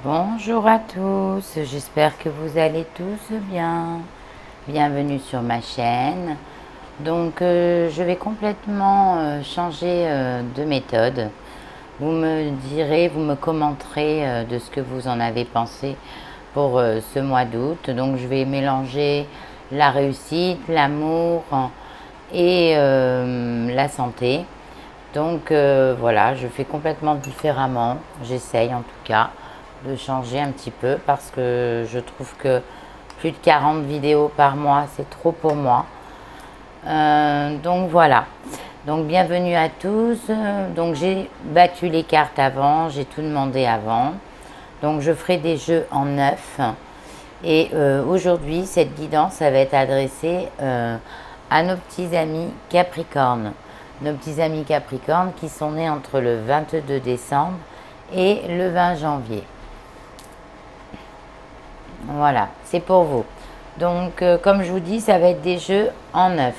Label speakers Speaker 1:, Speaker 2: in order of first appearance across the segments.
Speaker 1: Bonjour à tous, j'espère que vous allez tous bien. Bienvenue sur ma chaîne. Donc je vais complètement changer de méthode. Vous me direz, vous me commenterez de ce que vous en avez pensé pour ce mois d'août. Donc je vais mélanger la réussite, l'amour et la santé. Donc voilà, je fais complètement différemment. J'essaye en tout cas de changer un petit peu parce que je trouve que plus de 40 vidéos par mois, c'est trop pour moi. Donc voilà. Donc bienvenue à tous. Donc j'ai battu les cartes avant, j'ai tout demandé avant. Donc je ferai des jeux en neuf. Et aujourd'hui, cette guidance, ça va être adressée à nos petits amis Capricorne. Nos petits amis Capricorne qui sont nés entre le 22 décembre et le 20 janvier. Voilà, c'est pour vous. Donc, comme je vous dis, ça va être des jeux en neuf.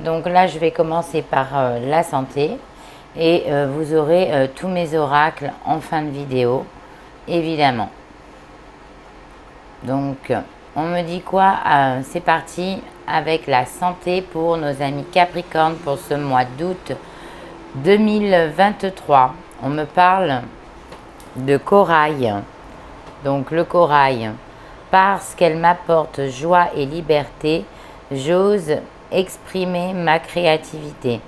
Speaker 1: Donc là, je vais commencer par la santé. Et vous aurez tous mes oracles en fin de vidéo, évidemment. Donc, on me dit quoi? C'est parti avec la santé pour nos amis Capricorne pour ce mois d'août 2023. On me parle de corail. Donc, le corail. Parce qu'elle m'apporte joie et liberté, j'ose exprimer ma créativité.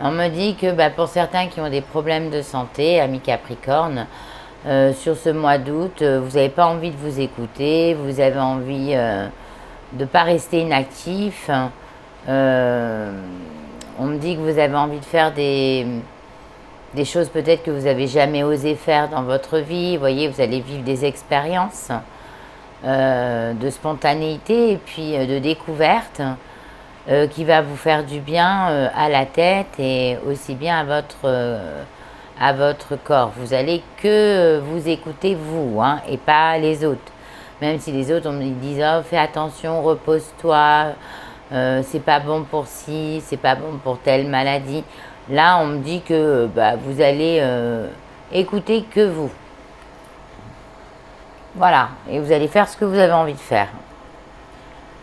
Speaker 1: On me dit que pour certains qui ont des problèmes de santé, amis Capricorne, sur ce mois d'août, vous n'avez pas envie de vous écouter, vous avez envie de ne pas rester inactif. On me dit que vous avez envie de faire des choses peut-être que vous n'avez jamais osé faire dans votre vie. Vous voyez, vous allez vivre des expériences de spontanéité et puis de découverte qui va vous faire du bien à la tête et aussi bien à votre corps. Vous allez que vous écouter vous et pas les autres. Même si les autres on me disent oh, fais attention, repose-toi, c'est pas bon pour ci, c'est pas bon pour telle maladie. Là on me dit que vous allez écouter que vous. Voilà, et vous allez faire ce que vous avez envie de faire.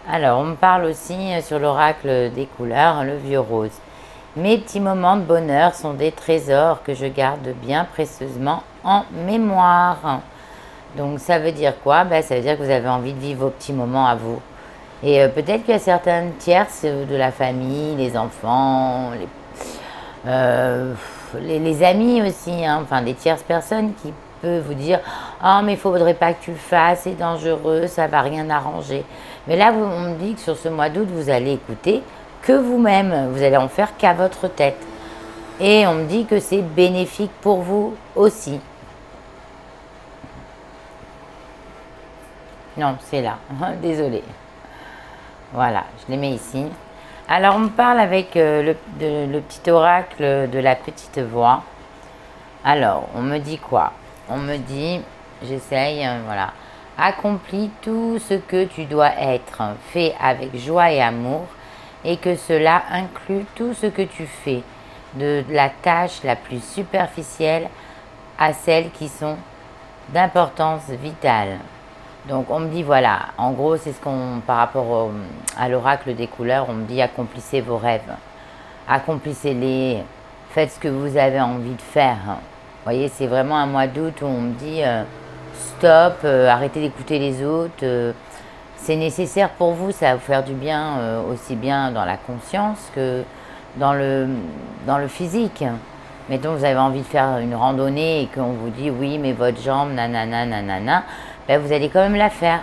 Speaker 1: Alors, on me parle aussi sur l'oracle des couleurs, le vieux rose. Mes petits moments de bonheur sont des trésors que je garde bien précieusement en mémoire. Donc, ça veut dire quoi? Ça veut dire que vous avez envie de vivre vos petits moments à vous. Et peut-être qu'il y a certaines tierces de la famille, les enfants, les amis aussi, enfin des tierces personnes qui peut vous dire ah mais il faudrait pas que tu le fasses, c'est dangereux, ça va rien arranger. Mais là on me dit que sur ce mois d'août vous allez écouter que vous-même, vous allez en faire qu'à votre tête. Et on me dit que c'est bénéfique pour vous aussi. Non, c'est là, désolée. Voilà, je les mets ici. Alors on me parle avec le petit oracle de la petite voix. Alors, on me dit quoi? On me dit, j'essaye, voilà. Accomplis tout ce que tu dois être, fais avec joie et amour, et que cela inclut tout ce que tu fais, de la tâche la plus superficielle à celles qui sont d'importance vitale. Donc on me dit voilà, en gros c'est ce qu'on, par rapport à l'oracle des couleurs, on me dit accomplissez vos rêves, accomplissez-les, faites ce que vous avez envie de faire. Vous voyez, c'est vraiment un mois d'août où on me dit stop, arrêtez d'écouter les autres. C'est nécessaire pour vous, ça va vous faire du bien aussi bien dans la conscience que dans le physique. Mettons, vous avez envie de faire une randonnée et qu'on vous dit oui, mais votre jambe, nanana, nanana, vous allez quand même la faire.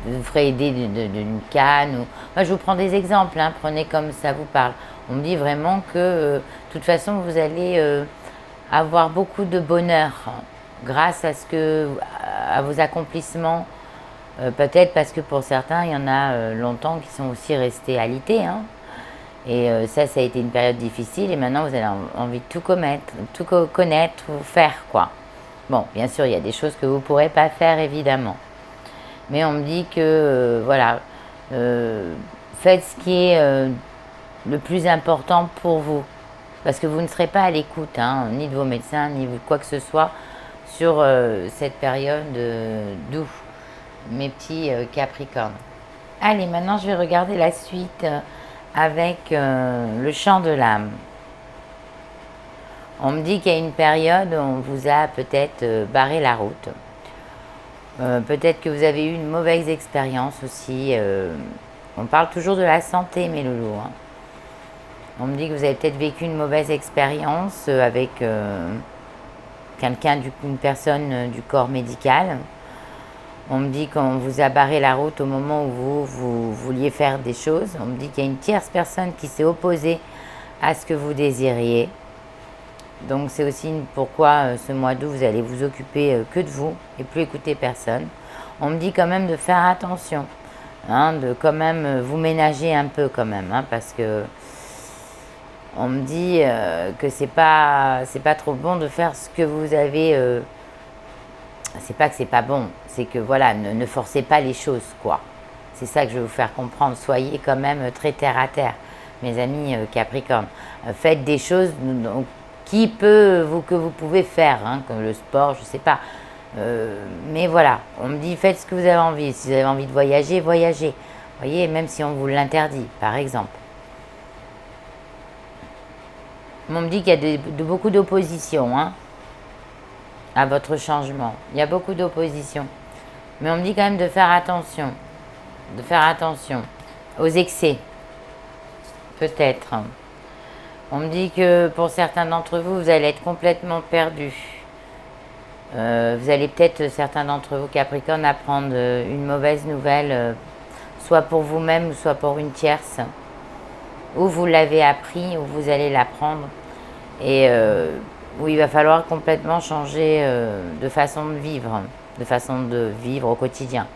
Speaker 1: Vous ferez aider d'une canne. Ou... Moi, je vous prends des exemples, prenez comme ça vous parle. On me dit vraiment que, de toute façon, vous allez avoir beaucoup de bonheur grâce à vos accomplissements. Peut-être parce que pour certains, il y en a longtemps qui sont aussi restés alités. Et ça a été une période difficile et maintenant vous avez envie de tout connaître, tout faire quoi. Bon, bien sûr, il y a des choses que vous ne pourrez pas faire évidemment. Mais on me dit que, voilà, faites ce qui est le plus important pour vous. Parce que vous ne serez pas à l'écoute, ni de vos médecins, ni de quoi que ce soit, sur cette période d'août, mes petits Capricornes. Allez, maintenant je vais regarder la suite avec le chant de l'âme. On me dit qu'il y a une période où on vous a peut-être barré la route. Peut-être que vous avez eu une mauvaise expérience aussi. On parle toujours de la santé, mes loulous. Hein. On me dit que vous avez peut-être vécu une mauvaise expérience avec quelqu'un, une personne du corps médical. On me dit qu'on vous a barré la route au moment où vous vouliez faire des choses. On me dit qu'il y a une tierce personne qui s'est opposée à ce que vous désiriez. Donc c'est aussi pourquoi ce mois d'août, vous allez vous occuper que de vous et plus écouter personne. On me dit quand même de faire attention, hein, de quand même vous ménager un peu quand même, hein, parce que on me dit que c'est pas trop bon de faire ce que vous avez. C'est pas que c'est pas bon, c'est que voilà, ne forcez pas les choses, quoi. C'est ça que je vais vous faire comprendre. Soyez quand même très terre à terre, mes amis Capricorne. Faites des choses que vous pouvez faire, hein, comme le sport, je sais pas. Mais voilà, on me dit faites ce que vous avez envie. Si vous avez envie de voyager, voyagez. Vous voyez, même si on vous l'interdit, par exemple. On me dit qu'il y a beaucoup d'opposition, hein, à votre changement. Il y a beaucoup d'opposition. Mais on me dit quand même de faire attention. De faire attention aux excès. Peut-être. On me dit que pour certains d'entre vous, vous allez être complètement perdus. Vous allez peut-être, certains d'entre vous, Capricorne, apprendre une mauvaise nouvelle, soit pour vous-même, soit pour une tierce. Ou vous l'avez appris, ou vous allez l'apprendre. Et où il va falloir complètement changer de façon de vivre au quotidien.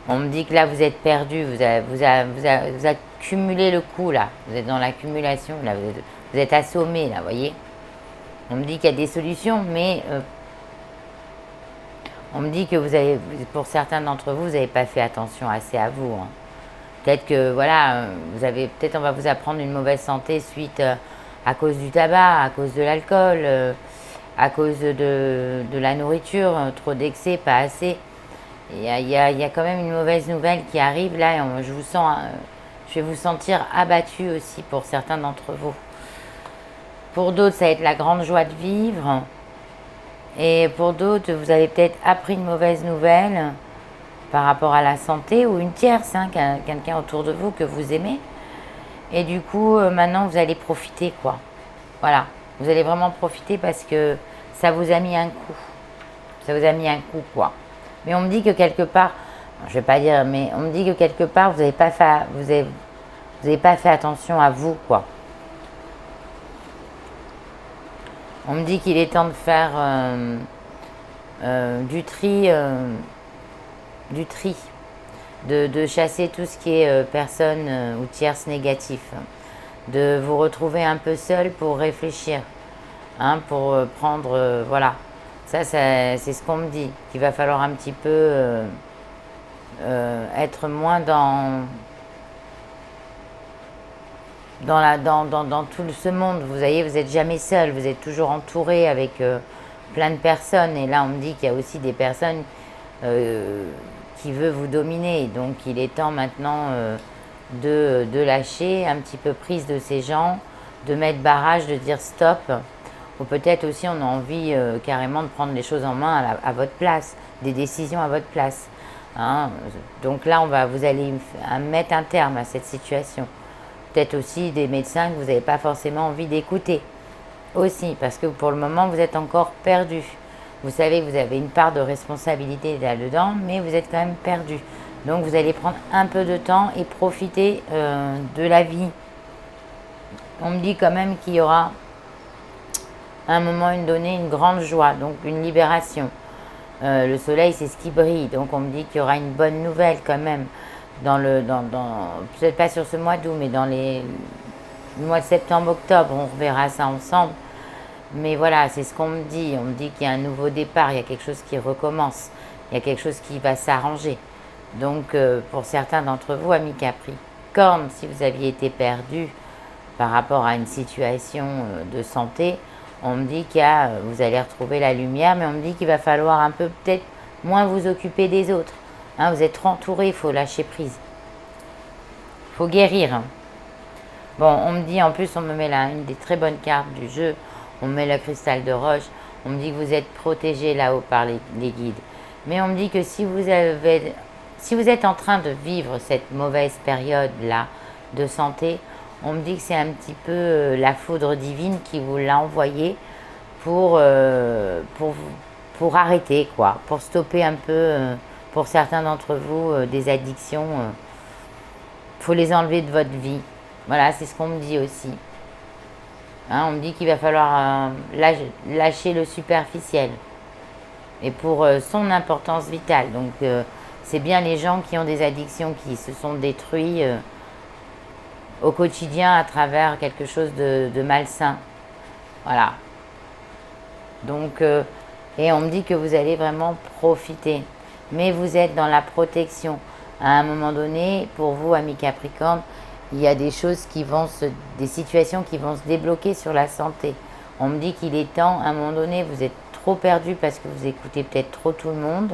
Speaker 1: On me dit que là, vous êtes perdu, vous accumulez le coup, là. Vous êtes dans l'accumulation, là. Vous êtes assommé, là, vous voyez. On me dit qu'il y a des solutions, mais on me dit que pour certains d'entre vous, vous n'avez pas fait attention assez à vous. Hein. Peut-être que, voilà, peut-être on va vous apprendre une mauvaise santé suite à cause du tabac, à cause de l'alcool, à cause de la nourriture, trop d'excès, pas assez. Il y a quand même une mauvaise nouvelle qui arrive là, et je vais vous sentir abattu aussi pour certains d'entre vous. Pour d'autres, ça va être la grande joie de vivre. Et pour d'autres, vous avez peut-être appris une mauvaise nouvelle par rapport à la santé ou une tierce, hein, quelqu'un autour de vous que vous aimez. Et du coup, maintenant, vous allez profiter, quoi. Voilà, vous allez vraiment profiter parce que ça vous a mis un coup. Ça vous a mis un coup, quoi. Mais on me dit que quelque part, je vais pas dire, mais on me dit que quelque part, vous n'avez pas fait attention à vous, quoi. On me dit qu'il est temps de faire du tri, de chasser tout ce qui est personne ou tierce négatif, de vous retrouver un peu seul pour réfléchir, hein, pour prendre, voilà. Ça, c'est ce qu'on me dit, qu'il va falloir un petit peu être moins dans tout ce monde. Vous voyez, vous n'êtes jamais seul, vous êtes toujours entouré avec plein de personnes. Et là, on me dit qu'il y a aussi des personnes qui veulent vous dominer. Donc, il est temps maintenant de lâcher un petit peu prise de ces gens, de mettre barrage, de dire stop. Ou peut-être aussi on a envie carrément de prendre les choses en main à votre place, des décisions à votre place. Hein. Donc là, vous allez mettre un terme à cette situation. Peut-être aussi des médecins que vous n'avez pas forcément envie d'écouter. Aussi, parce que pour le moment, vous êtes encore perdu. Vous savez que vous avez une part de responsabilité là-dedans, mais vous êtes quand même perdu. Donc vous allez prendre un peu de temps et profiter de la vie. On me dit quand même qu'il y aura à un moment donné une grande joie, donc une libération. Le soleil, c'est ce qui brille, donc on me dit qu'il y aura une bonne nouvelle quand même. Peut-être pas sur ce mois d'août, mais dans le mois de septembre, octobre, on reverra ça ensemble. Mais voilà, c'est ce qu'on me dit. On me dit qu'il y a un nouveau départ, il y a quelque chose qui recommence, il y a quelque chose qui va s'arranger. Donc pour certains d'entre vous, amis Capricorne, si vous aviez été perdu par rapport à une situation de santé, On me dit vous allez retrouver la lumière, mais on me dit qu'il va falloir un peu peut-être moins vous occuper des autres. Hein, vous êtes trop entouré, il faut lâcher prise. Il faut guérir. Hein. Bon, on me dit, en plus, on me met là une des très bonnes cartes du jeu. On me met le cristal de roche. On me dit que vous êtes protégé là-haut par les guides. Mais on me dit que si vous êtes en train de vivre cette mauvaise période-là de santé, on me dit que c'est un petit peu la foudre divine qui vous l'a envoyé pour arrêter, quoi, pour stopper un peu, pour certains d'entre vous, des addictions. Faut les enlever de votre vie. Voilà, c'est ce qu'on me dit aussi. Hein, on me dit qu'il va falloir lâcher le superficiel. Et pour son importance vitale. Donc, c'est bien les gens qui ont des addictions qui se sont détruits au quotidien à travers quelque chose de malsain. Voilà. Donc, et on me dit que vous allez vraiment profiter. Mais vous êtes dans la protection. À un moment donné, pour vous, amis Capricorne, il y a des choses des situations qui vont se débloquer sur la santé. On me dit qu'il est temps, à un moment donné, vous êtes trop perdu parce que vous écoutez peut-être trop tout le monde,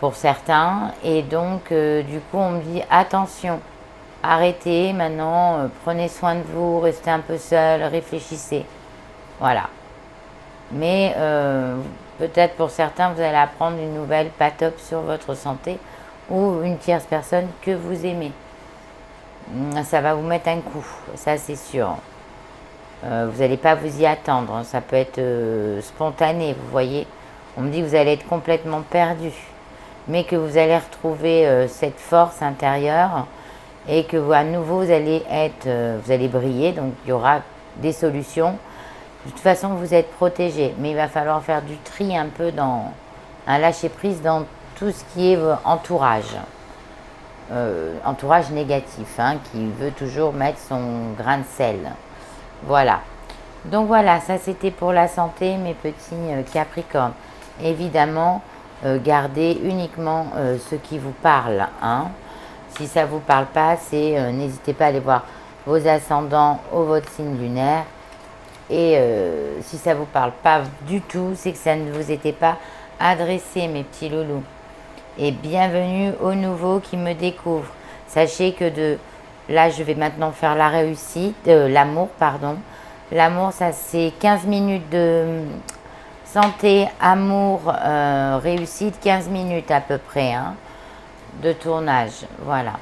Speaker 1: pour certains. Et donc, du coup, on me dit attention, arrêtez maintenant, prenez soin de vous, restez un peu seul, réfléchissez. Voilà. Mais peut-être pour certains, vous allez apprendre une nouvelle pas top sur votre santé ou une tierce personne que vous aimez. Ça va vous mettre un coup, ça c'est sûr. Vous n'allez pas vous y attendre, ça peut être spontané, vous voyez. On me dit que vous allez être complètement perdu, mais que vous allez retrouver cette force intérieure et que à nouveau vous allez briller, donc il y aura des solutions. De toute façon, vous êtes protégé, mais il va falloir faire du tri un peu un lâcher-prise dans tout ce qui est entourage. Entourage négatif, hein, qui veut toujours mettre son grain de sel. Voilà. Donc voilà, ça c'était pour la santé, mes petits Capricornes. Évidemment, gardez uniquement ce qui vous parle. Hein. Si ça ne vous parle pas, n'hésitez pas à aller voir vos ascendants ou votre signe lunaire. Et si ça ne vous parle pas du tout, c'est que ça ne vous était pas adressé, mes petits loulous. Et bienvenue aux nouveaux qui me découvrent. Sachez que là, je vais maintenant faire la réussite, l'amour, pardon. L'amour, ça c'est 15 minutes de santé, amour, réussite, 15 minutes à peu près, hein, de tournage. Voilà.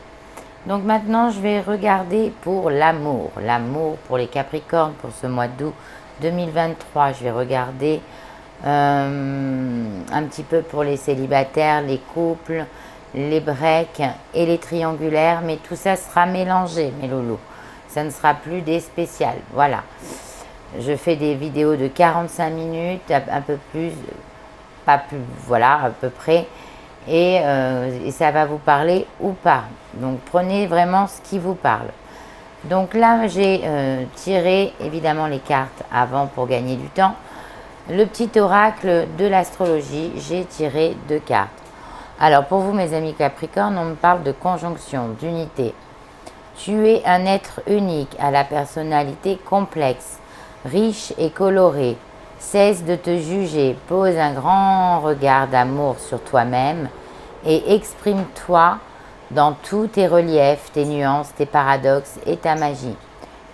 Speaker 1: Donc maintenant, je vais regarder pour l'amour. L'amour pour les Capricornes pour ce mois d'août 2023. Je vais regarder un petit peu pour les célibataires, les couples, les breaks et les triangulaires. Mais tout ça sera mélangé, mes loulous. Ça ne sera plus des spéciales. Voilà. Je fais des vidéos de 45 minutes, un peu plus, pas plus, voilà, à peu près. Et ça va vous parler ou pas. Donc prenez vraiment ce qui vous parle. Donc là, j'ai tiré évidemment les cartes avant pour gagner du temps. Le petit oracle de l'astrologie, j'ai tiré 2 cartes. Alors pour vous, mes amis Capricornes, on me parle de conjonction, d'unité. Tu es un être unique à la personnalité complexe, riche et colorée. Cesse de te juger, pose un grand regard d'amour sur toi-même et exprime-toi dans tous tes reliefs, tes nuances, tes paradoxes et ta magie.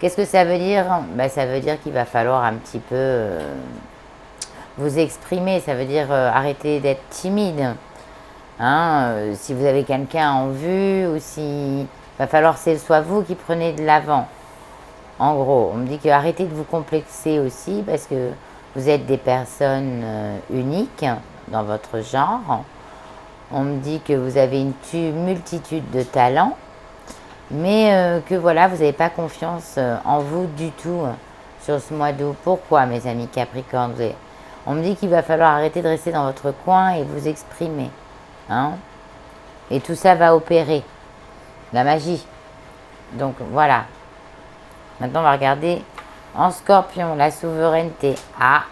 Speaker 1: Qu'est-ce que ça veut dire? Ça veut dire qu'il va falloir un petit peu vous exprimer, ça veut dire arrêter d'être timide. Hein, si vous avez quelqu'un en vue ou si... va falloir que ce soit vous qui prenez de l'avant. En gros, on me dit que arrêtez de vous complexer aussi parce que vous êtes des personnes uniques dans votre genre. On me dit que vous avez une multitude de talents, mais que voilà, vous n'avez pas confiance en vous du tout sur ce mois d'août. Pourquoi, mes amis Capricorne? On me dit qu'il va falloir arrêter de rester dans votre coin et vous exprimer. Hein, et tout ça va opérer. La magie. Donc voilà. Maintenant, on va regarder en Scorpion, la souveraineté. Ah,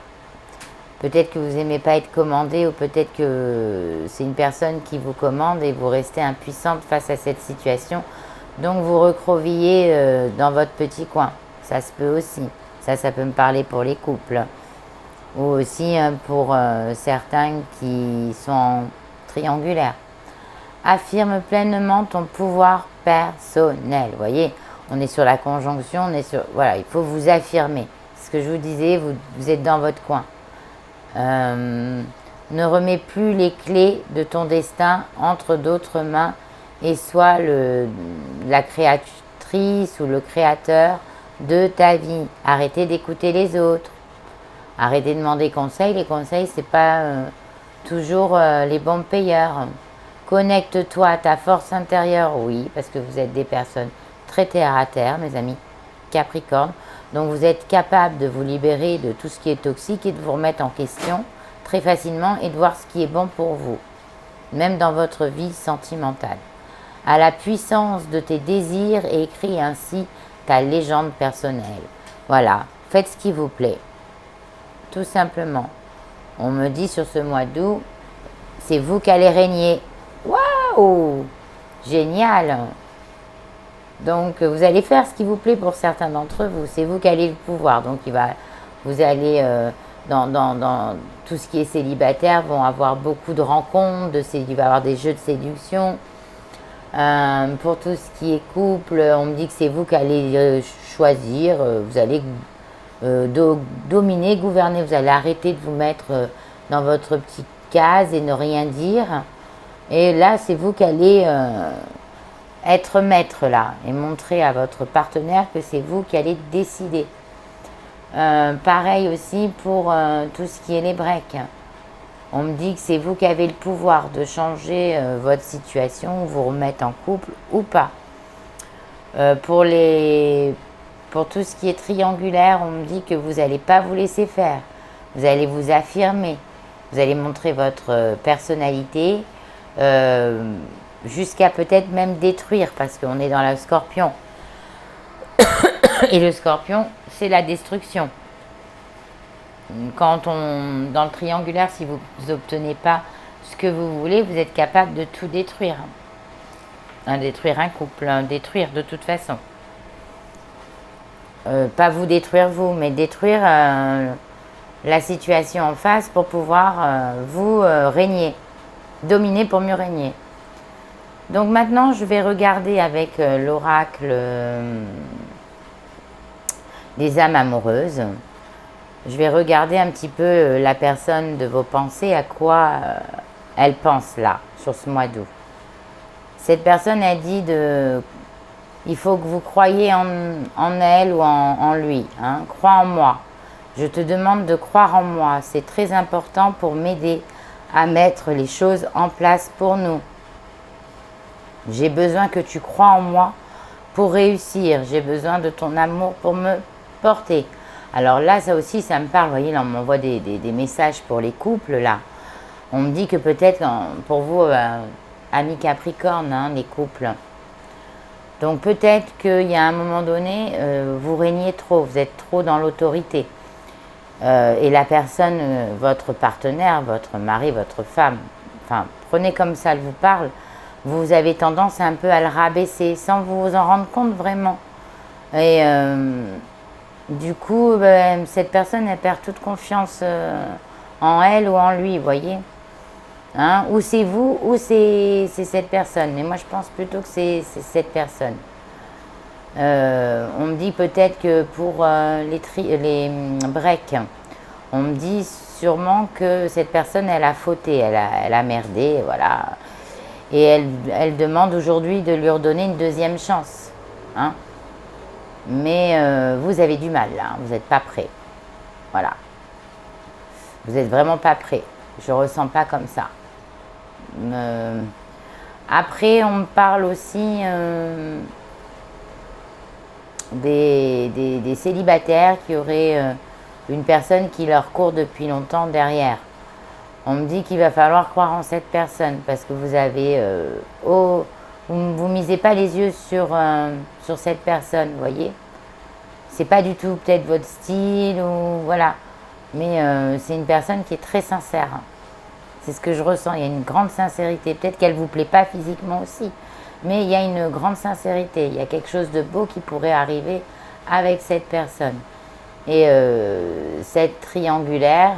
Speaker 1: peut-être que vous n'aimez pas être commandé ou peut-être que c'est une personne qui vous commande et vous restez impuissante face à cette situation. Donc, vous recroquevillez dans votre petit coin. Ça se peut aussi. Ça peut me parler pour les couples. Ou aussi pour certains qui sont triangulaires. Affirme pleinement ton pouvoir personnel. Vous voyez, on est sur la conjonction, on est sur... Voilà, il faut vous affirmer. C'est ce que je vous disais, vous êtes dans votre coin. Ne remets plus les clés de ton destin entre d'autres mains et sois la créatrice ou le créateur de ta vie. Arrêtez d'écouter les autres. Arrêtez de demander conseil. Les conseils, c'est pas toujours les bons payeurs. Connecte-toi à ta force intérieure, oui, parce que vous êtes des personnes très terre à terre, mes amis Capricorne. Donc vous êtes capable de vous libérer de tout ce qui est toxique et de vous remettre en question très facilement et de voir ce qui est bon pour vous, même dans votre vie sentimentale. À la puissance de tes désirs et écris ainsi ta légende personnelle. Voilà, faites ce qui vous plaît. Tout simplement. On me dit sur ce mois d'août, c'est vous qui allez régner. Waouh! Génial! Donc vous allez faire ce qui vous plaît pour certains d'entre vous. C'est vous qui allez le pouvoir. Donc vous allez dans tout ce qui est célibataire, vont avoir beaucoup de rencontres, il va y avoir des jeux de séduction. Pour tout ce qui est couple, on me dit que c'est vous qui allez choisir. Vous allez dominer, gouverner. Vous allez arrêter de vous mettre dans votre petite case et ne rien dire. Et là, c'est vous qui allez être maître là et montrer à votre partenaire que c'est vous qui allez décider. Pareil aussi pour tout ce qui est les breaks. On me dit que c'est vous qui avez le pouvoir de changer votre situation, vous remettre en couple ou pas. Pour tout ce qui est triangulaire, on me dit que vous n'allez pas vous laisser faire. Vous allez vous affirmer. Vous allez montrer votre personnalité jusqu'à peut-être même détruire parce qu'on est dans le scorpion. Et le scorpion, c'est la destruction. Dans le triangulaire, si vous n'obtenez pas ce que vous voulez, vous êtes capable de tout détruire. Détruire un couple, détruire de toute façon. Pas vous détruire vous, mais détruire la situation en face pour pouvoir vous régner. Dominer pour mieux régner. Donc maintenant, je vais regarder avec l'oracle des âmes amoureuses. Je vais regarder un petit peu la personne de vos pensées, à quoi elle pense là, sur ce mois d'août. Cette personne a dit il faut que vous croyiez en elle ou en lui. Hein. Crois en moi. Je te demande de croire en moi. C'est très important pour m'aider à mettre les choses en place pour nous. J'ai besoin que tu crois en moi pour réussir. J'ai besoin de ton amour pour me porter. Alors là, ça aussi, ça me parle. Vous voyez, là, on m'envoie des messages pour les couples, là. On me dit que peut-être, pour vous, amis Capricorne, hein, les couples. Donc peut-être qu'il y a un moment donné, vous régnez trop, vous êtes trop dans l'autorité. Et la personne, votre partenaire, votre mari, votre femme, enfin, prenez comme ça, elle vous parle, vous avez tendance un peu à le rabaisser sans vous en rendre compte vraiment. Et du coup, cette personne, elle perd toute confiance en elle ou en lui, vous voyez. Hein? Ou c'est vous, ou c'est cette personne. Mais moi, je pense plutôt que c'est cette personne. On me dit peut-être que pour les breaks, on me dit sûrement que cette personne, elle a fauté, elle a merdé, voilà. Et elle demande aujourd'hui de lui redonner une deuxième chance. Hein? Mais vous avez du mal, là, vous n'êtes pas prêt. Voilà. Vous n'êtes vraiment pas prêt. Je ne ressens pas comme ça. Après, on me parle aussi des célibataires qui auraient une personne qui leur court depuis longtemps derrière. On me dit qu'il va falloir croire en cette personne parce que vous avez... vous misez pas les yeux sur cette personne, vous voyez. C'est pas du tout peut-être votre style, ou voilà. Mais c'est une personne qui est très sincère. C'est ce que je ressens, il y a une grande sincérité. Peut-être qu'elle ne vous plaît pas physiquement aussi, mais il y a une grande sincérité. Il y a quelque chose de beau qui pourrait arriver avec cette personne. Et cette triangulaire,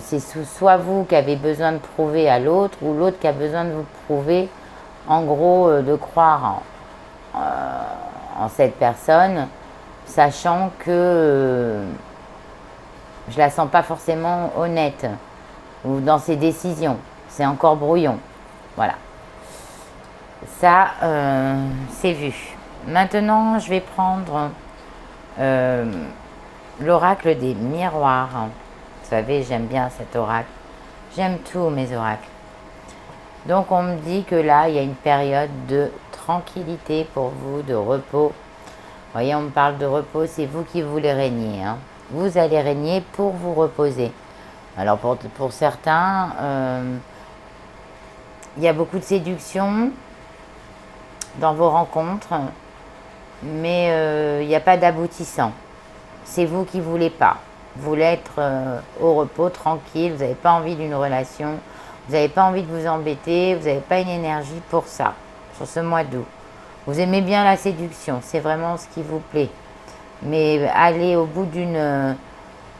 Speaker 1: c'est soit vous qui avez besoin de prouver à l'autre, ou l'autre qui a besoin de vous prouver, en gros, de croire en cette personne, sachant que je la sens pas forcément honnête, ou dans ses décisions. C'est encore brouillon. Voilà. Ça, c'est vu. Maintenant, je vais prendre l'oracle des miroirs. Vous savez, j'aime bien cet oracle. J'aime tous mes oracles. Donc, on me dit que là, il y a une période de tranquillité pour vous, de repos. Vous voyez, on me parle de repos, c'est vous qui voulez régner. Hein. Vous allez régner pour vous reposer. Alors, pour certains, il y a beaucoup de séduction dans vos rencontres, mais il n'y a pas d'aboutissant. C'est vous qui ne voulez pas. Vous voulez être au repos, tranquille, vous n'avez pas envie d'une relation, vous n'avez pas envie de vous embêter, vous n'avez pas une énergie pour ça, sur ce mois d'août. Vous aimez bien la séduction, c'est vraiment ce qui vous plaît. Mais aller au bout d'une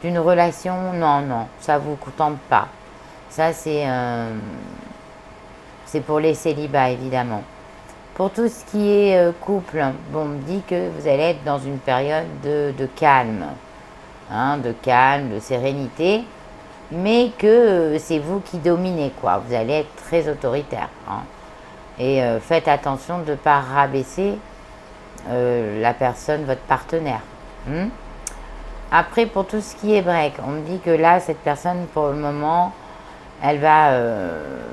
Speaker 1: relation, non, ça ne vous tente pas. Ça, c'est pour les célibats, évidemment. Pour tout ce qui est couple, bon, on me dit que vous allez être dans une période de calme, hein, de sérénité, mais que c'est vous qui dominez, quoi. Vous allez être très autoritaire. Hein. Et faites attention de ne pas rabaisser la personne, votre partenaire. Après, pour tout ce qui est break, on me dit que là, cette personne, pour le moment, elle va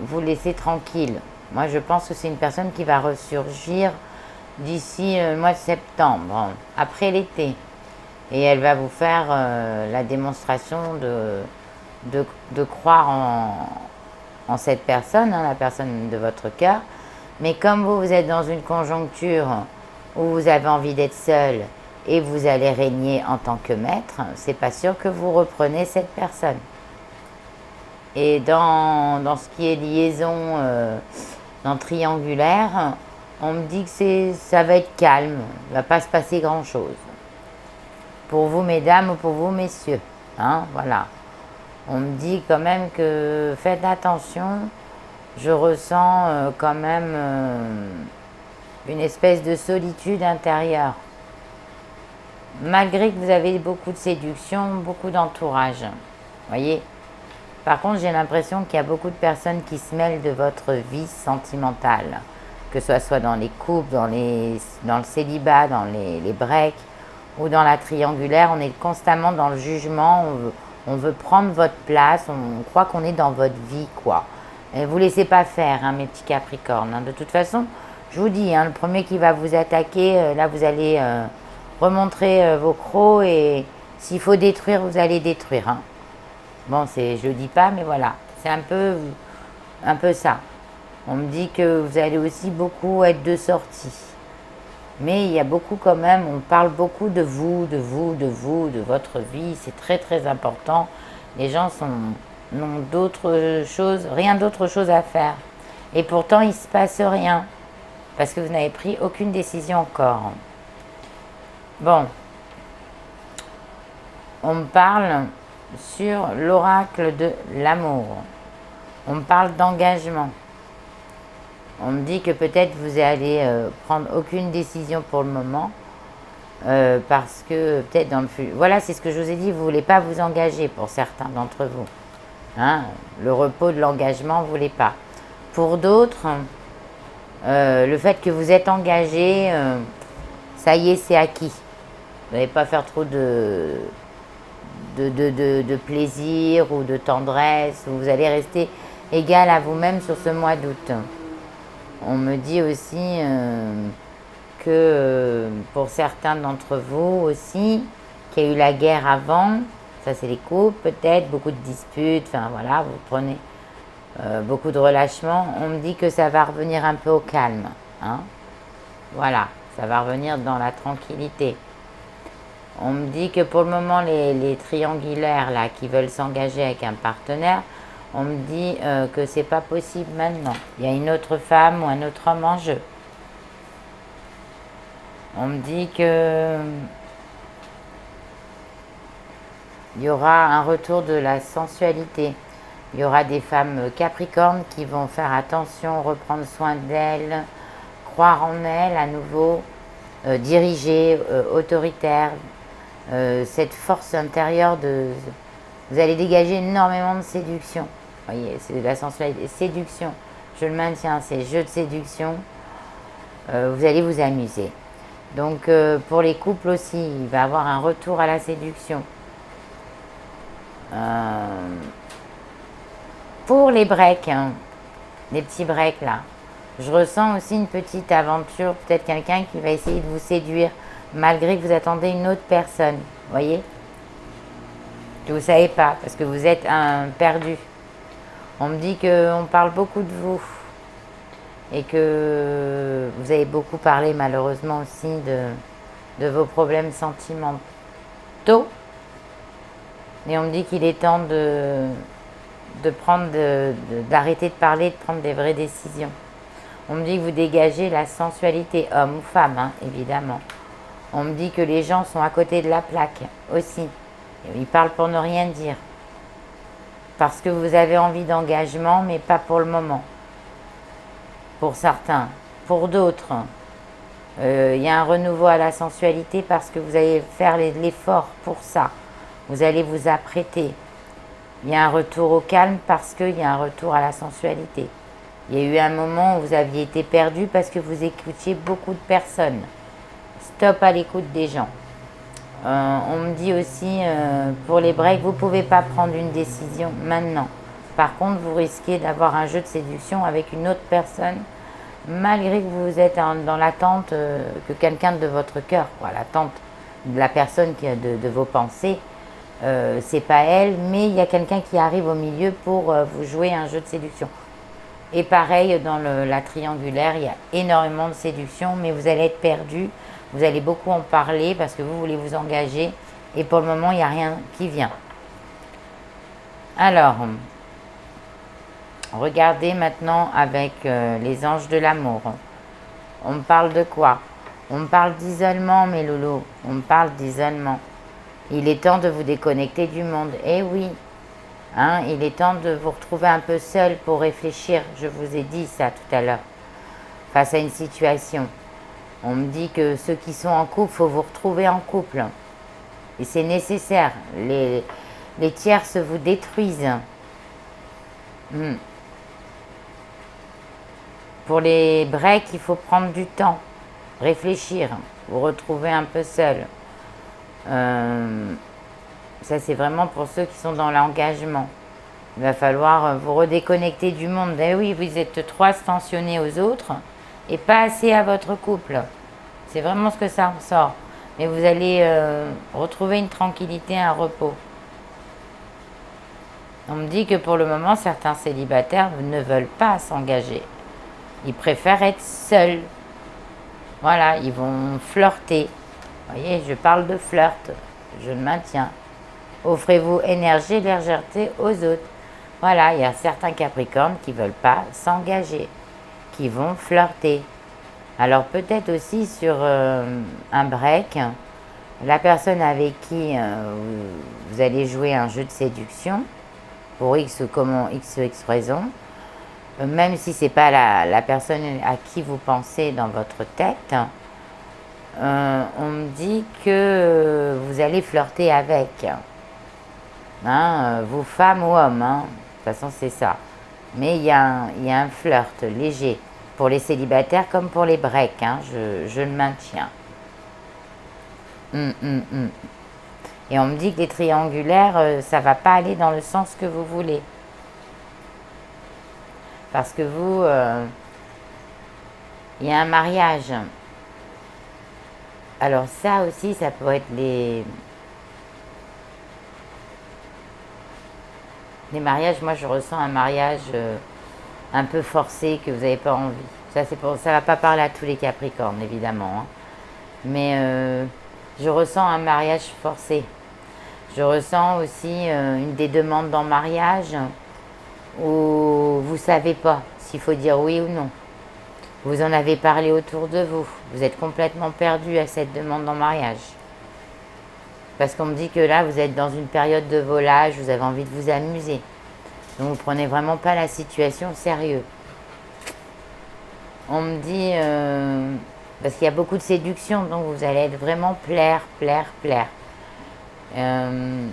Speaker 1: vous laisser tranquille. Moi, je pense que c'est une personne qui va ressurgir d'ici le mois de septembre, après l'été. Et elle va vous faire la démonstration de croire en cette personne, hein, la personne de votre cœur. Mais comme vous êtes dans une conjoncture où vous avez envie d'être seul et vous allez régner en tant que maître, c'est pas sûr que vous reprenez cette personne. Et dans ce qui est liaison dans triangulaire, on me dit que ça va être calme, il ne va pas se passer grand-chose. Pour vous, mesdames, ou pour vous, messieurs. Hein, voilà. On me dit quand même que faites attention, je ressens quand même une espèce de solitude intérieure. Malgré que vous avez beaucoup de séduction, beaucoup d'entourage. Voyez ? Par contre, j'ai l'impression qu'il y a beaucoup de personnes qui se mêlent de votre vie sentimentale, que ce soit dans les couples, dans le célibat, dans les breaks ou dans la triangulaire. On est constamment dans le jugement, on veut prendre votre place, on croit qu'on est dans votre vie, quoi. Et vous ne laissez pas faire, hein, mes petits Capricornes. Hein. De toute façon, je vous dis, hein, le premier qui va vous attaquer, là, vous allez remontrer vos crocs et s'il faut détruire, vous allez détruire. Hein. Bon, je le dis pas, mais voilà, c'est un peu ça. On me dit que vous allez aussi beaucoup être de sortie. Mais il y a beaucoup quand même, on parle beaucoup de vous, de votre vie, c'est très très important. Les gens n'ont rien d'autre chose à faire. Et pourtant, il ne se passe rien, parce que vous n'avez pris aucune décision encore. Bon, on me parle sur l'oracle de l'amour. On me parle d'engagement. On me dit que peut-être vous allez prendre aucune décision pour le moment parce que peut-être dans le futur... Voilà, c'est ce que je vous ai dit, vous ne voulez pas vous engager pour certains d'entre vous. Hein, le repos de l'engagement, vous ne voulez pas. Pour d'autres, le fait que vous êtes engagé, ça y est, c'est acquis. Vous n'allez pas faire trop de plaisir ou de tendresse, vous allez rester égal à vous-même sur ce mois d'août. On me dit aussi que pour certains d'entre vous aussi, qu'il y a eu la guerre avant, ça c'est les couples peut-être, beaucoup de disputes, enfin voilà, vous prenez beaucoup de relâchement, on me dit que ça va revenir un peu au calme. Hein, voilà, ça va revenir dans la tranquillité. On me dit que pour le moment, les triangulaires là, qui veulent s'engager avec un partenaire, on me dit que c'est pas possible maintenant. Il y a une autre femme ou un autre homme en jeu. On me dit que il y aura un retour de la sensualité. Il y aura des femmes capricornes qui vont faire attention, reprendre soin d'elles, croire en elles à nouveau, diriger, autoritaire, cette force intérieure de... Vous allez dégager énormément de séduction. Vous voyez, c'est de la sensualité. Séduction, je le maintiens, c'est jeu de séduction. Vous allez vous amuser. Donc pour les couples aussi, il va y avoir un retour à la séduction. Pour les breaks, hein, les petits breaks là, je ressens aussi une petite aventure, peut-être quelqu'un qui va essayer de vous séduire malgré que vous attendez une autre personne, vous voyez, que vous ne savez pas, parce que vous êtes un perdu. On me dit qu'on parle beaucoup de vous et que vous avez beaucoup parlé malheureusement aussi de vos problèmes sentimentaux. Et on me dit qu'il est temps d'arrêter de parler, de prendre des vraies décisions. On me dit que vous dégagez la sensualité, homme ou femme, hein, évidemment. On me dit que les gens sont à côté de la plaque aussi. Ils parlent pour ne rien dire. Parce que vous avez envie d'engagement, mais pas pour le moment. Pour certains. Pour d'autres, il y a un renouveau à la sensualité parce que vous allez faire l'effort pour ça. Vous allez vous apprêter. Il y a un retour au calme parce qu'il y a un retour à la sensualité. Il y a eu un moment où vous aviez été perdu parce que vous écoutiez beaucoup de personnes. Stop à l'écoute des gens. On me dit aussi, pour les breaks, vous ne pouvez pas prendre une décision maintenant. Par contre, vous risquez d'avoir un jeu de séduction avec une autre personne, malgré que vous êtes dans l'attente que quelqu'un de votre cœur, l'attente de la personne de vos pensées, c'est pas elle, mais il y a quelqu'un qui arrive au milieu pour vous jouer un jeu de séduction. Et pareil, dans la triangulaire, il y a énormément de séduction, mais vous allez être perdu. Vous allez beaucoup en parler parce que vous voulez vous engager. Et pour le moment, il n'y a rien qui vient. Alors, regardez maintenant avec les anges de l'amour. On me parle de quoi? On me parle d'isolement, mes loulous. On me parle d'isolement. Il est temps de vous déconnecter du monde. Eh oui. Hein, il est temps de vous retrouver un peu seul pour réfléchir. Je vous ai dit ça tout à l'heure. Face à une situation. On me dit que ceux qui sont en couple, il faut vous retrouver en couple. Et c'est nécessaire. Les tierces vous détruisent. Pour les breaks, il faut prendre du temps. Réfléchir. Vous retrouver un peu seul. Ça, c'est vraiment pour ceux qui sont dans l'engagement. Il va falloir vous redéconnecter du monde. Eh oui, vous êtes trop attentionnés aux autres et pas assez à votre couple. C'est vraiment ce que ça ressort. Mais vous allez retrouver une tranquillité, un repos. On me dit que pour le moment, certains célibataires ne veulent pas s'engager. Ils préfèrent être seuls. Voilà, ils vont flirter. Vous voyez, je parle de flirt. Je le maintiens. Offrez-vous énergie et légèreté aux autres. Voilà, il y a certains capricornes qui ne veulent pas s'engager, qui vont flirter. Alors peut-être aussi sur un break, la personne avec qui vous allez jouer un jeu de séduction, pour X ou X raison, même si ce n'est pas la personne à qui vous pensez dans votre tête, on me dit que vous allez flirter avec. Hein, vous femme ou homme, hein. De toute façon c'est ça. Mais il y a un flirt léger, pour les célibataires comme pour les breaks, hein. Je le maintiens. Et on me dit que les triangulaires, ça ne va pas aller dans le sens que vous voulez. Parce que vous, il y a un mariage. Alors ça aussi, ça peut être les mariages. Moi, je ressens un mariage un peu forcé, que vous n'avez pas envie. Ça ne va pas parler à tous les Capricornes, évidemment. Hein. Mais je ressens un mariage forcé. Je ressens aussi une des demandes en mariage où vous ne savez pas s'il faut dire oui ou non. Vous en avez parlé autour de vous. Vous êtes complètement perdu à cette demande en mariage. Parce qu'on me dit que là, vous êtes dans une période de volage, vous avez envie de vous amuser. Donc, vous prenez vraiment pas la situation au sérieux. On me dit, parce qu'il y a beaucoup de séduction, donc vous allez être vraiment plaire. On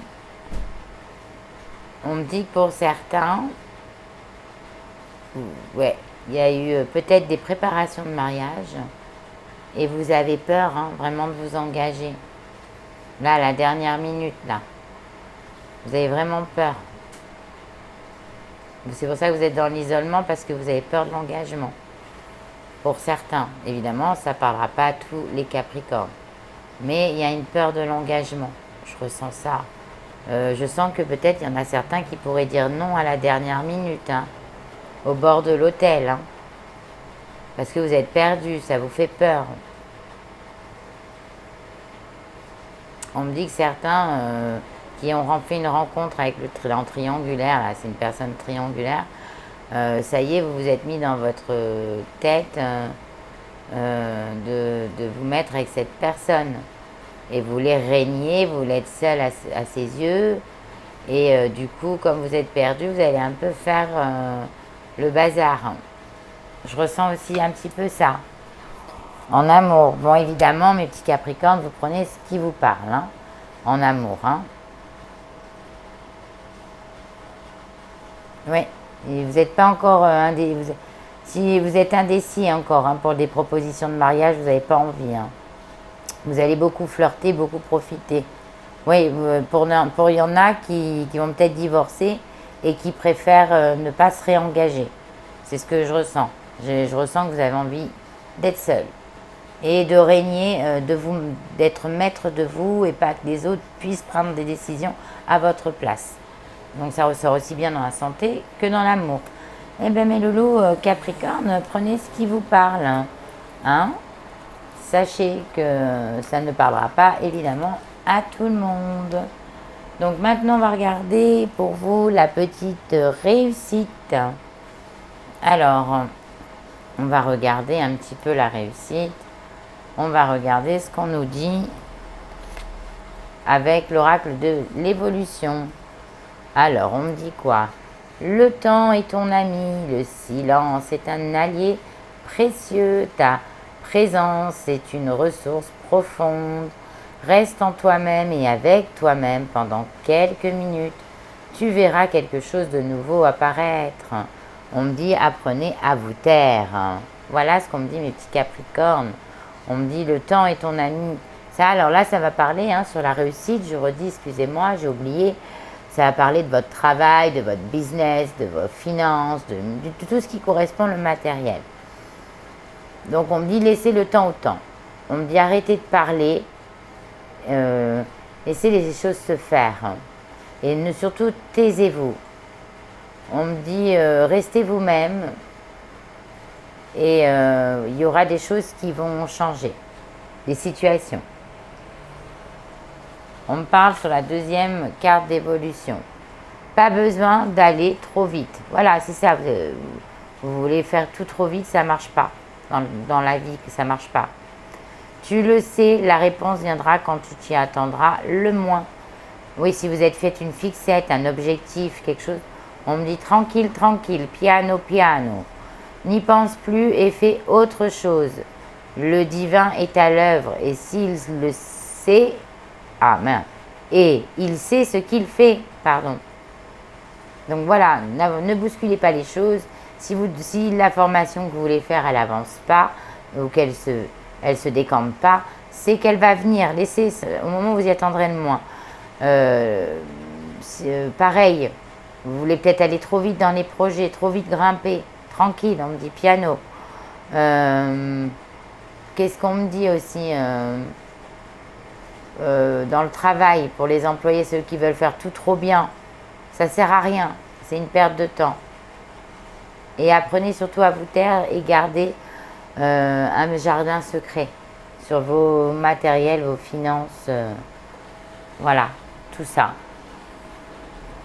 Speaker 1: me dit que pour certains, ouais, il y a eu peut-être des préparations de mariage et vous avez peur vraiment de vous engager. Là, à la dernière minute, là. Vous avez vraiment peur. C'est pour ça que vous êtes dans l'isolement, parce que vous avez peur de l'engagement. Pour certains, évidemment, ça ne parlera pas à tous les Capricornes. Mais il y a une peur de l'engagement. Je ressens ça. Je sens que peut-être il y en a certains qui pourraient dire non à la dernière minute, au bord de l'hôtel. Parce que vous êtes perdu, ça vous fait peur. On me dit que certains qui ont fait une rencontre avec en triangulaire, là, c'est une personne triangulaire, ça y est, vous vous êtes mis dans votre tête de vous mettre avec cette personne. Et vous voulez régner, vous voulez être seul à ses yeux. Et du coup, comme vous êtes perdu, vous allez un peu faire le bazar. Je ressens aussi un petit peu ça. En amour, bon évidemment, mes petits Capricornes, vous prenez ce qui vous parle, en amour. Oui, et vous n'êtes pas encore si vous êtes indécis encore pour des propositions de mariage, vous n'avez pas envie. Vous allez beaucoup flirter, beaucoup profiter. Oui, il y en a qui vont peut-être divorcer et qui préfèrent ne pas se réengager. C'est ce que je ressens. Je ressens que vous avez envie d'être seul et de régner, d'être maître de vous et pas que les autres puissent prendre des décisions à votre place. Donc ça ressort aussi bien dans la santé que dans l'amour. Eh bien mes loulous Capricorne, prenez ce qui vous parle. Sachez que ça ne parlera pas évidemment à tout le monde. Donc maintenant on va regarder pour vous la petite réussite. Alors, on va regarder un petit peu la réussite. On va regarder ce qu'on nous dit avec l'oracle de l'évolution. Alors, on me dit quoi? Le temps est ton ami, le silence est un allié précieux, ta présence est une ressource profonde. Reste en toi-même et avec toi-même pendant quelques minutes. Tu verras quelque chose de nouveau apparaître. On me dit apprenez à vous taire. Voilà ce qu'on me dit mes petits Capricornes. On me dit le temps est ton ami. Ça, alors là, ça va parler sur la réussite. Je redis, excusez-moi, j'ai oublié. Ça va parler de votre travail, de votre business, de vos finances, de tout ce qui correspond au matériel. Donc on me dit laissez le temps au temps. On me dit arrêtez de parler. Laissez les choses se faire. Et surtout, taisez-vous. On me dit restez vous-même. Et il y aura des choses qui vont changer. Des situations. On me parle sur la deuxième carte d'évolution. Pas besoin d'aller trop vite. Voilà, c'est ça. Vous voulez faire tout trop vite, ça ne marche pas. Dans la vie, ça ne marche pas. Tu le sais, la réponse viendra quand tu t'y attendras le moins. Oui, si vous êtes fait une fixette, un objectif, quelque chose, on me dit tranquille, tranquille, piano, piano. N'y pense plus et fais autre chose. Le divin est à l'œuvre et s'il le sait... Ah, mince. Et il sait ce qu'il fait, pardon. Donc voilà, ne bousculez pas les choses. Si la formation que vous voulez faire, elle n'avance pas, ou qu'elle se décampe pas, c'est qu'elle va venir. Laissez au moment où vous y attendrez le moins. Pareil, vous voulez peut-être aller trop vite dans les projets, trop vite grimper. Tranquille, on me dit piano. Qu'est-ce qu'on me dit aussi dans le travail, pour les employés, ceux qui veulent faire tout trop bien, ça sert à rien, c'est une perte de temps. Et apprenez surtout à vous taire et gardez un jardin secret sur vos matériels, vos finances, voilà, tout ça.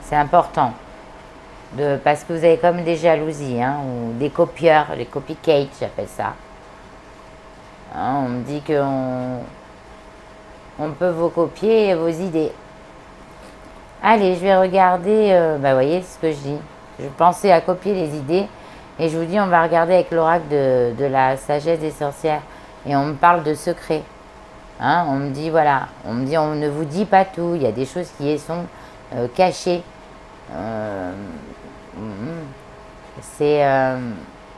Speaker 1: C'est important, parce que vous avez comme des jalousies, ou des copieurs, les copycats, j'appelle ça. On me dit que on peut vous copier vos idées. Allez, je vais regarder, vous voyez ce que je dis. Je pensais à copier les idées et je vous dis, on va regarder avec l'oracle de la sagesse des sorcières et on me parle de secrets. Hein, on me dit, voilà, on me dit, on ne vous dit pas tout, il y a des choses qui y sont cachées.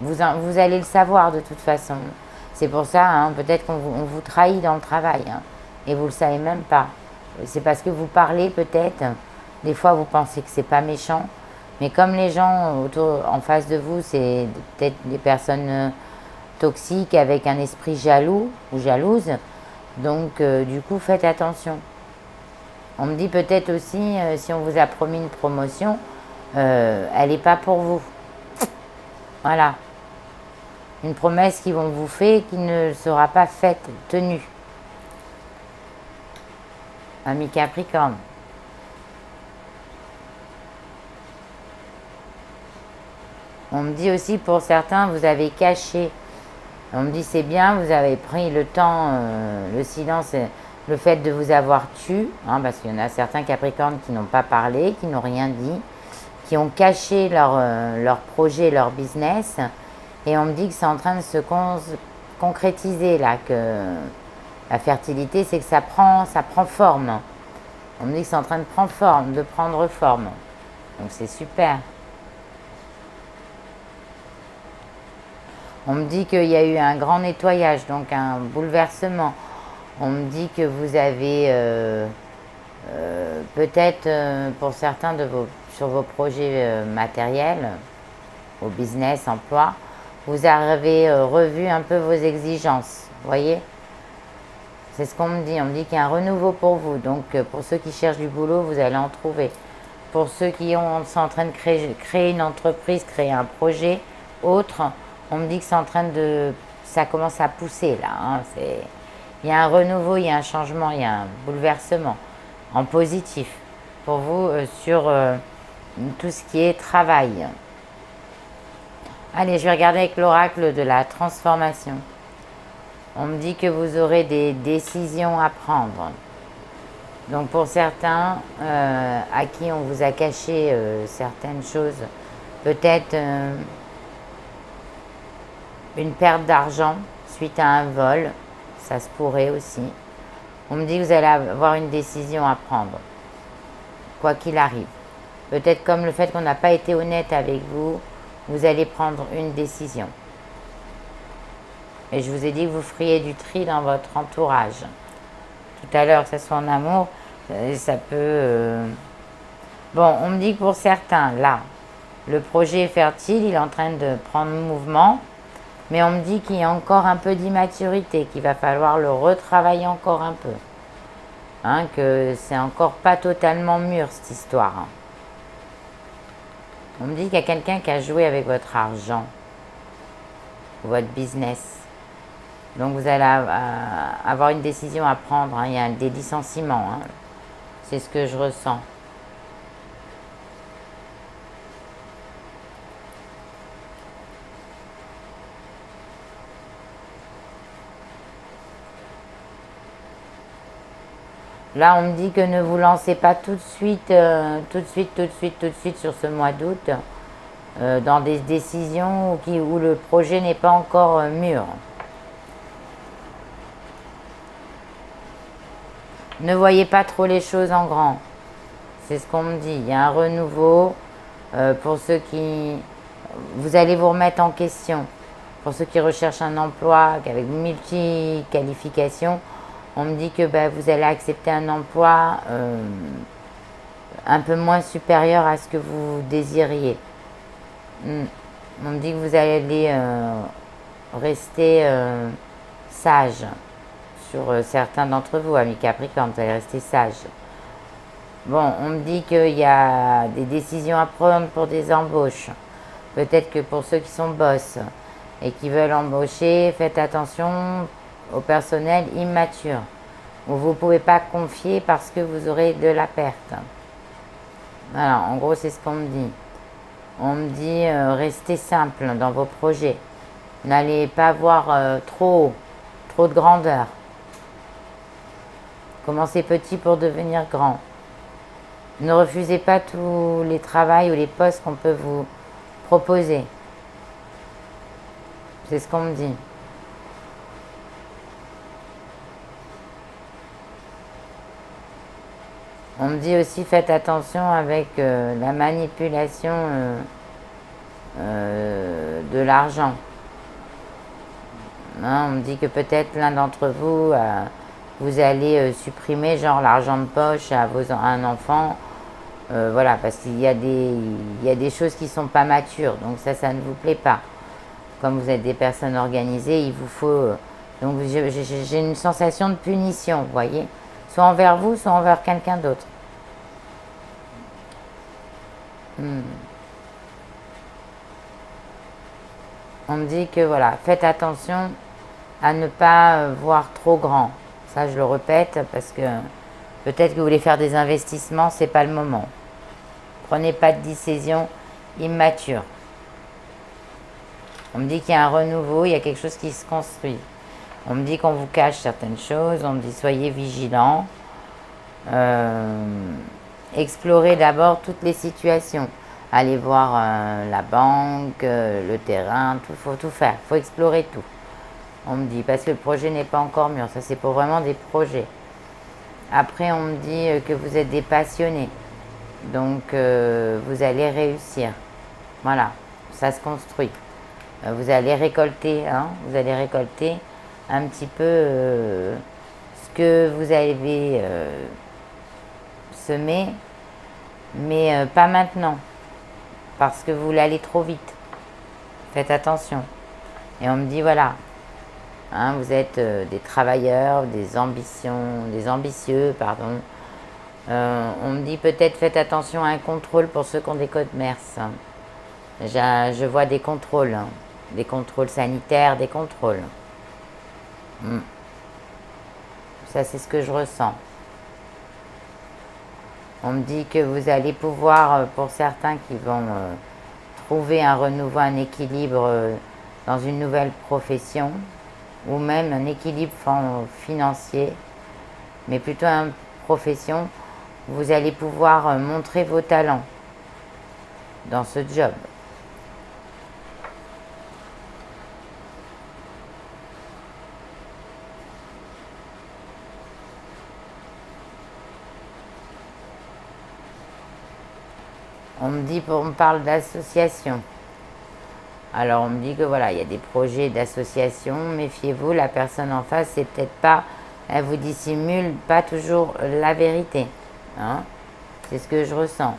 Speaker 1: Vous allez le savoir de toute façon. C'est pour ça, hein, peut-être qu'on vous trahit dans le travail hein, et vous ne le savez même pas. C'est parce que vous parlez peut-être, des fois vous pensez que c'est pas méchant, mais comme les gens en face de vous, c'est peut-être des personnes toxiques avec un esprit jaloux ou jalouse, donc du coup faites attention. On me dit peut-être aussi, si on vous a promis une promotion, elle n'est pas pour vous. Voilà. Une promesse qu'ils vont vous faire qui ne sera pas faite, tenue. Ami Capricorne. On me dit aussi pour certains, vous avez caché. On me dit c'est bien, vous avez pris le temps, le silence, le fait de vous avoir tu, hein, parce qu'il y en a certains Capricornes qui n'ont pas parlé, qui n'ont rien dit, qui ont caché leur projet, leur business. Et on me dit que c'est en train de se concrétiser là, que la fertilité, c'est que ça prend forme. On me dit que c'est en train de prendre forme. Donc c'est super. On me dit qu'il y a eu un grand nettoyage, donc un bouleversement. On me dit que vous avez peut-être pour certains sur vos projets matériels, au business, emploi, vous avez revu un peu vos exigences, vous voyez? C'est ce qu'on me dit. On me dit qu'il y a un renouveau pour vous. Donc, pour ceux qui cherchent du boulot, vous allez en trouver. Pour ceux qui sont en train de créer une entreprise, créer un projet autre, on me dit que c'est en train de... Ça commence à pousser, là. Hein, il y a un renouveau, il y a un changement, il y a un bouleversement en positif pour vous sur tout ce qui est travail. Allez, je vais regarder avec l'oracle de la transformation. On me dit que vous aurez des décisions à prendre. Donc pour certains à qui on vous a caché certaines choses, peut-être une perte d'argent suite à un vol, ça se pourrait aussi. On me dit que vous allez avoir une décision à prendre, quoi qu'il arrive. Peut-être comme le fait qu'on n'a pas été honnête avec vous, vous allez prendre une décision. Et je vous ai dit que vous feriez du tri dans votre entourage. Tout à l'heure, que ce soit en amour, ça peut... Bon, on me dit que pour certains, là, le projet est fertile, il est en train de prendre mouvement, mais on me dit qu'il y a encore un peu d'immaturité, qu'il va falloir le retravailler encore un peu. Hein, que c'est encore pas totalement mûr, cette histoire. Hein. On me dit qu'il y a quelqu'un qui a joué avec votre argent, votre business. Donc vous allez avoir une décision à prendre, hein. Il y a des licenciements, hein. C'est ce que je ressens. Là, on me dit que ne vous lancez pas tout de suite sur ce mois d'août dans des décisions où le projet n'est pas encore mûr. Ne voyez pas trop les choses en grand. C'est ce qu'on me dit. Il y a un renouveau pour ceux qui... Vous allez vous remettre en question. Pour ceux qui recherchent un emploi avec multi-qualifications, on me dit que vous allez accepter un emploi un peu moins supérieur à ce que vous désiriez. On me dit que vous allez rester sage. Sur certains d'entre vous, amis Capricorne, vous allez rester sage. Bon, on me dit qu'il y a des décisions à prendre pour des embauches. Peut-être que pour ceux qui sont boss et qui veulent embaucher, faites attention au personnel immature, où vous ne pouvez pas confier parce que vous aurez de la perte. Voilà, en gros, c'est ce qu'on me dit. On me dit, restez simple dans vos projets. N'allez pas voir trop de grandeur. Commencez petit pour devenir grand. Ne refusez pas tous les travails ou les postes qu'on peut vous proposer. C'est ce qu'on me dit. On me dit aussi faites attention avec la manipulation de l'argent. Hein, on me dit que peut-être l'un d'entre vous, vous allez supprimer genre l'argent de poche à un enfant. Voilà, parce qu'il y a des choses qui ne sont pas matures, donc ça ne vous plaît pas. Comme vous êtes des personnes organisées, il vous faut... donc j'ai une sensation de punition, vous voyez, soit envers vous, soit envers quelqu'un d'autre. On me dit que voilà, faites attention à ne pas voir trop grand. Ça, je le répète parce que peut-être que vous voulez faire des investissements, c'est pas le moment. Prenez pas de décision immature. On me dit qu'il y a un renouveau, il y a quelque chose qui se construit. On me dit qu'on vous cache certaines choses, on me dit soyez vigilants. Explorez d'abord toutes les situations. Allez voir la banque, le terrain, tout, faut tout faire, faut explorer tout. On me dit, parce que le projet n'est pas encore mûr, ça c'est pour vraiment des projets. Après on me dit que vous êtes des passionnés, donc vous allez réussir. Voilà, ça se construit. Vous allez récolter, hein, vous allez récolter un petit peu ce que vous avez semé, mais pas maintenant, parce que vous voulez aller trop vite. Faites attention. Et on me dit, voilà, hein, vous êtes des travailleurs, des ambitieux, pardon. On me dit peut-être faites attention à un contrôle pour ceux qui ont des commerces. Je vois des contrôles, hein, des contrôles sanitaires, des contrôles. Ça, c'est ce que je ressens. On me dit que vous allez pouvoir, pour certains qui vont trouver un renouveau, un équilibre dans une nouvelle profession, ou même un équilibre financier, mais plutôt une profession, vous allez pouvoir montrer vos talents dans ce job. On me parle d'association. Alors on me dit que voilà, il y a des projets d'association, méfiez-vous, la personne en face, c'est peut-être pas, elle vous dissimule pas toujours la vérité. Hein, c'est ce que je ressens.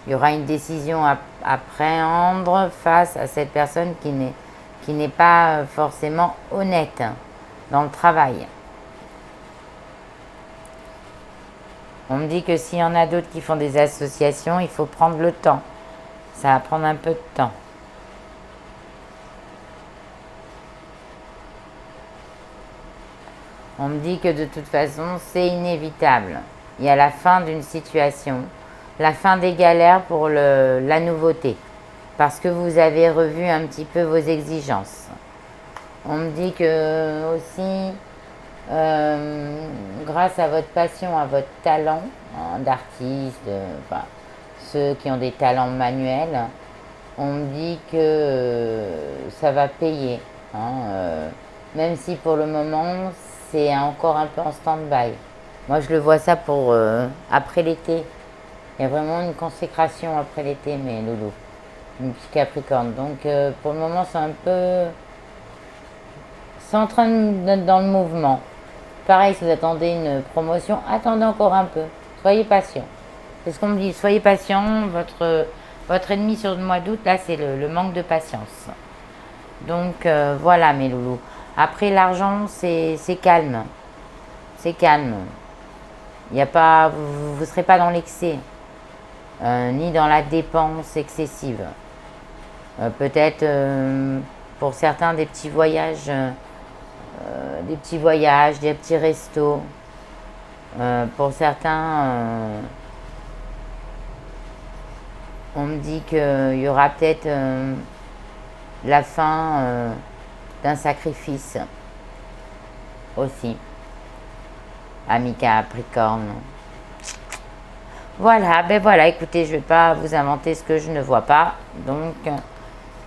Speaker 1: Il y aura une décision à prendre face à cette personne qui n'est pas forcément honnête dans le travail. On me dit que s'il y en a d'autres qui font des associations, il faut prendre le temps. Ça va prendre un peu de temps. On me dit que de toute façon, c'est inévitable. Il y a la fin d'une situation, la fin des galères pour la nouveauté, parce que vous avez revu un petit peu vos exigences. On me dit que aussi, grâce à votre passion, à votre talent hein, d'artiste, enfin, ceux qui ont des talents manuels, on me dit que ça va payer. Hein, même si pour le moment, c'est encore un peu en stand-by. Moi, je le vois ça pour après l'été. Il y a vraiment une consécration après l'été, mes loulous. Une petite Capricorne. Donc, pour le moment, c'est un peu... C'est en train d'être dans le mouvement. Pareil, si vous attendez une promotion, attendez encore un peu. Soyez patient. C'est ce qu'on me dit. Soyez patient. Votre ennemi sur le mois d'août, là, c'est le manque de patience. Donc, voilà, mes loulous. Après, l'argent, c'est calme. C'est calme. Il y a pas, vous ne serez pas dans l'excès, ni dans la dépense excessive. Peut-être, pour certains, des petits voyages, des petits restos. Pour certains, on me dit qu'il y aura peut-être la fin d'un sacrifice aussi. ami Capricorne. Voilà, ben voilà, écoutez, je ne vais pas vous inventer ce que je ne vois pas. Donc,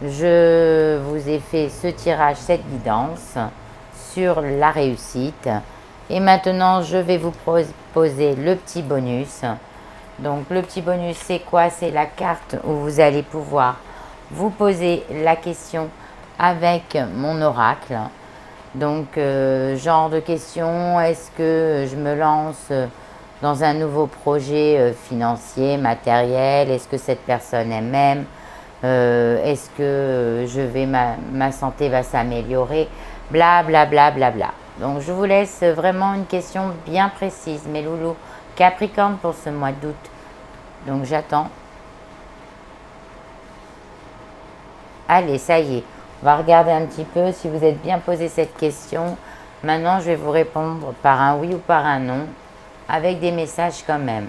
Speaker 1: je vous ai fait ce tirage, cette guidance sur la réussite. Et maintenant, je vais vous proposer le petit bonus. Donc, le petit bonus, c'est quoi? C'est la carte où vous allez pouvoir vous poser la question avec mon oracle. Donc, genre de question, est-ce que je me lance dans un nouveau projet financier, matériel? Est-ce que cette personne est même? Est-ce que ma santé va s'améliorer? Bla bla bla bla bla. Donc, je vous laisse vraiment une question bien précise, mes loulous. Capricorne pour ce mois d'août. Donc, j'attends. Allez, ça y est. On va regarder un petit peu si vous êtes bien posé cette question. Maintenant, je vais vous répondre par un oui ou par un non, avec des messages quand même.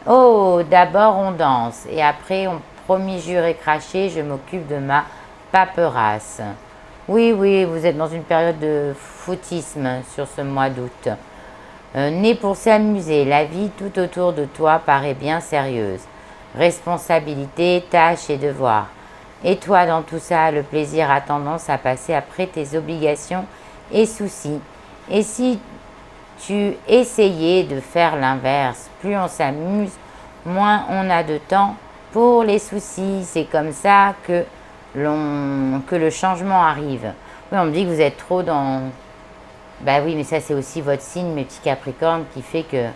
Speaker 1: Oh, d'abord on danse et après on promis, juré, craché, je m'occupe de ma paperasse. Oui, oui, vous êtes dans une période de foutisme sur ce mois d'août. Né pour s'amuser, la vie tout autour de toi paraît bien sérieuse. Responsabilité, tâches et devoirs. Et toi, dans tout ça, le plaisir a tendance à passer après tes obligations et soucis. Et si tu essayais de faire l'inverse, plus on s'amuse, moins on a de temps pour les soucis. C'est comme ça que le changement arrive. Oui, on me dit que vous êtes trop dans... Bah oui, mais ça c'est aussi votre signe, mes petits Capricornes, qui fait que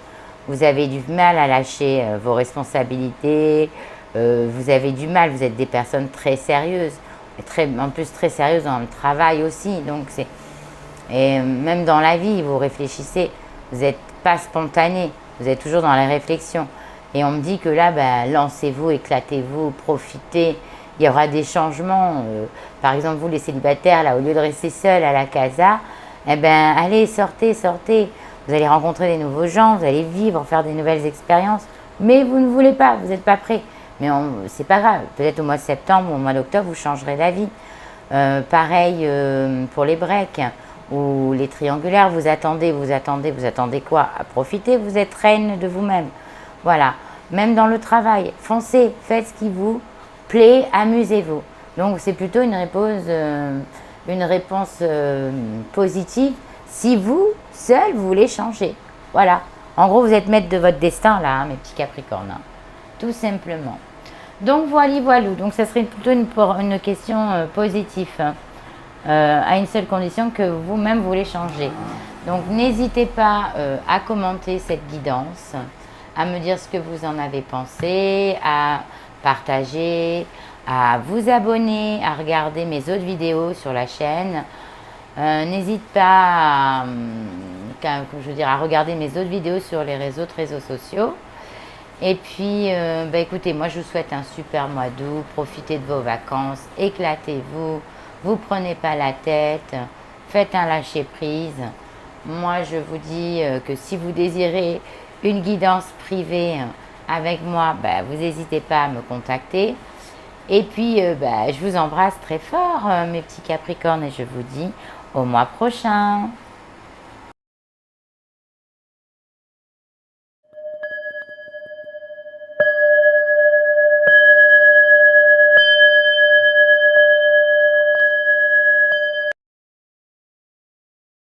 Speaker 1: vous avez du mal à lâcher vos responsabilités, vous avez du mal, vous êtes des personnes très sérieuses, en plus très sérieuses dans le travail aussi, donc c'est... Et même dans la vie, vous réfléchissez, vous n'êtes pas spontané, vous êtes toujours dans la réflexion. Et on me dit que là, bah, lancez-vous, éclatez-vous, profitez, il y aura des changements. Par exemple, vous les célibataires, là, au lieu de rester seul à la casa, eh ben, allez, sortez, sortez. Vous allez rencontrer des nouveaux gens, vous allez vivre, faire des nouvelles expériences. Mais vous ne voulez pas, vous n'êtes pas prêt. Mais c'est pas grave, peut-être au mois de septembre ou au mois d'octobre, vous changerez d'avis. Pareil pour les breaks ou les triangulaires, vous attendez quoi? À profiter, vous êtes reine de vous-même. Voilà, même dans le travail, foncez, faites ce qui vous plaît, amusez-vous. Donc c'est plutôt une réponse positive si vous, seul, vous voulez changer. Voilà, en gros vous êtes maître de votre destin là, hein, mes petits Capricornes, hein. Tout simplement. Donc voilà, donc ça serait plutôt une question positive, hein. À une seule condition que vous-même voulez changer. Donc n'hésitez pas à commenter cette guidance, à me dire ce que vous en avez pensé, à partager, à vous abonner, à regarder mes autres vidéos sur la chaîne. N'hésite pas à regarder mes autres vidéos sur les autres réseaux sociaux. Et puis, écoutez, moi je vous souhaite un super mois d'août, profitez de vos vacances, éclatez-vous, vous prenez pas la tête, faites un lâcher prise. Moi je vous dis que si vous désirez une guidance privée avec moi, vous n'hésitez pas à me contacter. Et puis, je vous embrasse très fort, mes petits Capricornes, et je vous dis au mois prochain.